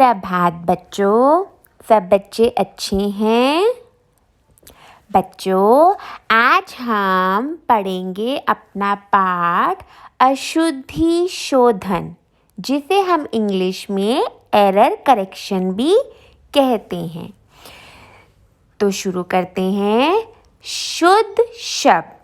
सुप्रभात बच्चों, सब बच्चे अच्छे हैं? बच्चों, आज हम पढ़ेंगे अपना पाठ अशुद्धि शोधन, जिसे हम इंग्लिश में एरर करेक्शन भी कहते हैं। तो शुरू करते हैं। शुद्ध शब्द।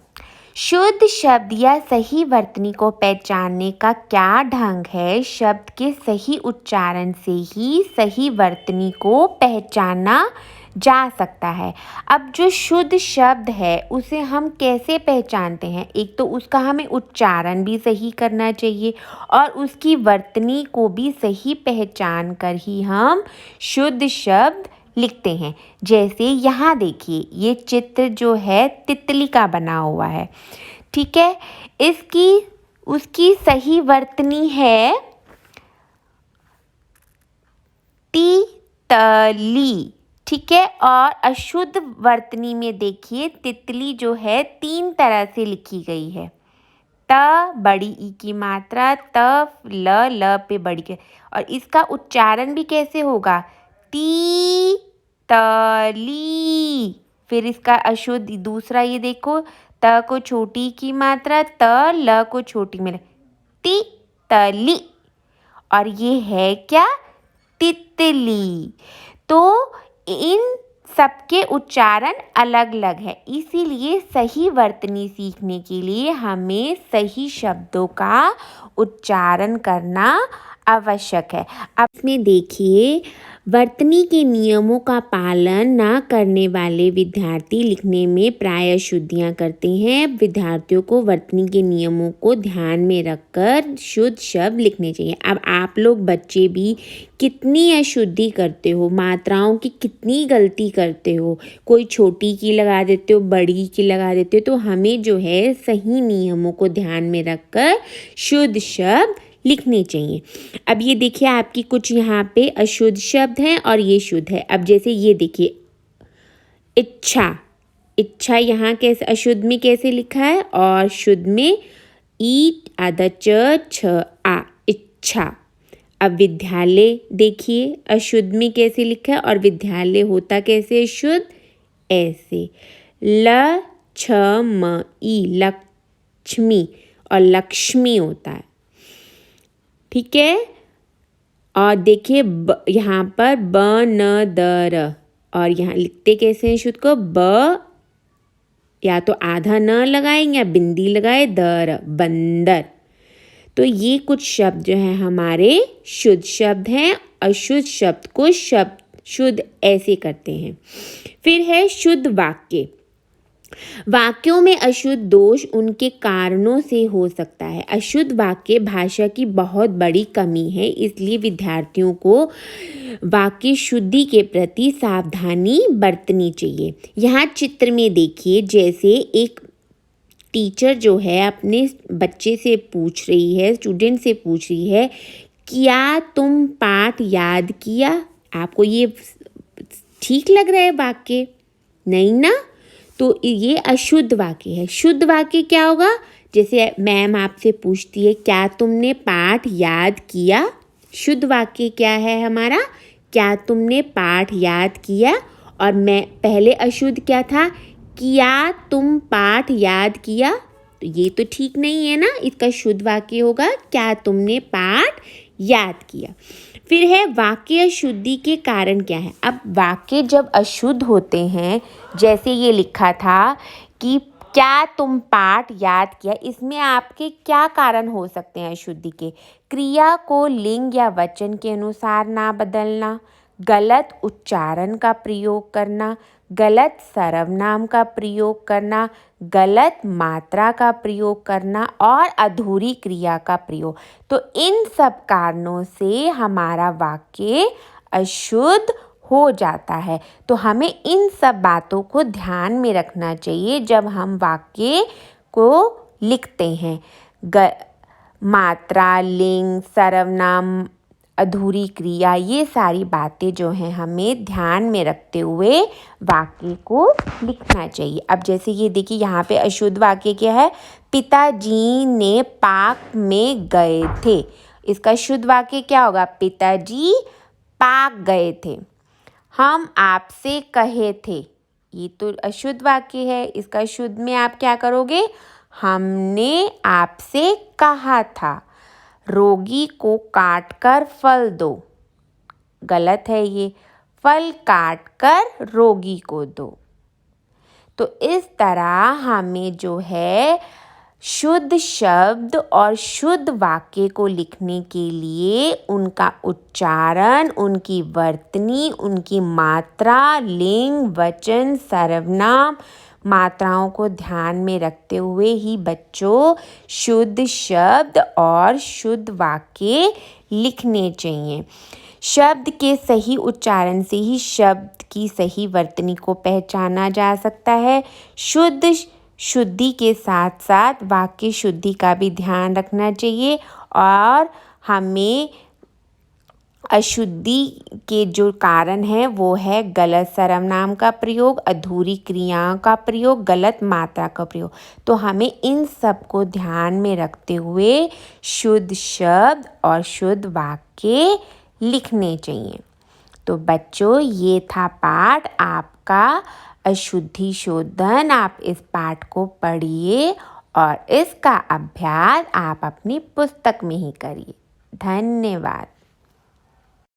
शुद्ध शब्द या सही वर्तनी को पहचानने का क्या ढंग है? शब्द के सही उच्चारण से ही सही वर्तनी को पहचाना जा सकता है। अब जो शुद्ध शब्द है उसे हम कैसे पहचानते हैं? एक तो उसका हमें उच्चारण भी सही करना चाहिए और उसकी वर्तनी को भी सही पहचान कर ही हम शुद्ध शब्द लिखते हैं। जैसे यहाँ देखिए, ये चित्र जो है तितली का बना हुआ है, ठीक है। उसकी सही वर्तनी है तितली, ठीक है। और अशुद्ध वर्तनी में देखिए, तितली जो है 3 तरह से लिखी गई है। त बड़ी ई की मात्रा, त ल पे बड़ी के, और इसका उच्चारण भी कैसे होगा? ती तली। फिर इसका अशुद्ध दूसरा, ये देखो, त को छोटी की मात्रा, त ल को छोटी में, ती तली। और ये है क्या? तितली। तो इन सबके उच्चारण अलग अलग है, इसीलिए सही वर्तनी सीखने के लिए हमें सही शब्दों का उच्चारण करना आवश्यक है। अब इसमें देखिए, वर्तनी के नियमों का पालन न करने वाले विद्यार्थी लिखने में प्राय अशुद्धियाँ करते हैं। विद्यार्थियों को वर्तनी के नियमों को ध्यान में रखकर शुद्ध शब्द लिखने चाहिए। अब आप लोग बच्चे भी कितनी अशुद्धि करते हो, मात्राओं की कितनी गलती करते हो, कोई छोटी की लगा देते हो, बड़ी की लगा देते हो। तो हमें जो है सही नियमों को ध्यान में रखकर शुद्ध शब्द लिखने चाहिए। अब ये देखिए, आपकी कुछ यहाँ पे अशुद्ध शब्द हैं और ये शुद्ध है। अब जैसे ये देखिए, इच्छा। इच्छा यहाँ कैसे अशुद्ध में कैसे लिखा है और शुद्ध में ई आधा च छ आ, इच्छा। अब विद्यालय देखिए, अशुद्ध में कैसे लिखा है और विद्यालय होता कैसे शुद्ध? ऐसे ल छ म ई, लक्ष्मी, और लक्ष्मी होता है, ठीक है। और देखिए यहाँ पर ब न द र, और यहाँ लिखते कैसे हैं शुद्ध को? ब या तो आधा न लगाएंगे या बिंदी लगाए, दर, बंदर। तो ये कुछ शब्द जो है हमारे शुद्ध शब्द हैं। अशुद्ध शब्द को शब्द शुद्ध ऐसे करते हैं। फिर है शुद्ध वाक्य। वाक्यों में अशुद्ध दोष उनके कारणों से हो सकता है। अशुद्ध वाक्य भाषा की बहुत बड़ी कमी है, इसलिए विद्यार्थियों को वाक्य शुद्धि के प्रति सावधानी बरतनी चाहिए। यहाँ चित्र में देखिए, जैसे एक टीचर जो है अपने बच्चे से पूछ रही है, स्टूडेंट से पूछ रही है, क्या तुम पाठ याद किया? आपको ये ठीक लग रहा है वाक्य? नहीं ना? तो ये अशुद्ध वाक्य है। शुद्ध वाक्य क्या होगा? जैसे मैम आपसे पूछती है, क्या तुमने पाठ याद किया? शुद्ध वाक्य क्या है हमारा? क्या तुमने पाठ याद किया? और मैं पहले अशुद्ध क्या था? क्या तुम पाठ याद किया? तो ये तो ठीक नहीं है ना। इसका शुद्ध वाक्य होगा, क्या तुमने पाठ याद किया। फिर है वाक्य अशुद्धि के कारण क्या है? अब वाक्य जब अशुद्ध होते हैं, जैसे ये लिखा था कि क्या तुम पाठ याद किया, इसमें आपके क्या कारण हो सकते हैं अशुद्धि के? क्रिया को लिंग या वचन के अनुसार ना बदलना, गलत उच्चारण का प्रयोग करना, गलत सर्वनाम का प्रयोग करना, गलत मात्रा का प्रयोग करना और अधूरी क्रिया का प्रयोग। तो इन सब कारणों से हमारा वाक्य अशुद्ध हो जाता है। तो हमें इन सब बातों को ध्यान में रखना चाहिए जब हम वाक्य को लिखते हैं। मात्रा, लिंग, सर्वनाम, अधूरी क्रिया, ये सारी बातें जो हैं हमें ध्यान में रखते हुए वाक्य को लिखना चाहिए। अब जैसे ये देखिए, यहाँ पे अशुद्ध वाक्य क्या है? पिताजी ने पार्क में गए थे। इसका शुद्ध वाक्य क्या होगा? पिताजी पाक गए थे। हम आपसे कहे थे। ये तो अशुद्ध वाक्य है। इसका शुद्ध में आप क्या करोगे? हमने आपसे कहा था। रोगी को काट कर फल दो। गलत है ये। फल काट कर रोगी को दो। तो इस तरह हमें जो है शुद्ध शब्द और शुद्ध वाक्य को लिखने के लिए उनका उच्चारण, उनकी वर्तनी, उनकी मात्रा, लिंग, वचन, सर्वनाम, मात्राओं को ध्यान में रखते हुए ही बच्चों शुद्ध शब्द और शुद्ध वाक्य लिखने चाहिए। शब्द के सही उच्चारण से ही शब्द की सही वर्तनी को पहचाना जा सकता है। शुद्धि के साथ साथ वाक्य शुद्धि का भी ध्यान रखना चाहिए और हमें अशुद्धि के जो कारण है वो है गलत सर्वनाम का प्रयोग, अधूरी क्रियाओं का प्रयोग, गलत मात्रा का प्रयोग। तो हमें इन सब को ध्यान में रखते हुए शुद्ध शब्द और शुद्ध वाक्य लिखने चाहिए। तो बच्चों ये था पाठ आपका अशुद्धि शोधन। आप इस पाठ को पढ़िए और इसका अभ्यास आप अपनी पुस्तक में ही करिए। धन्यवाद।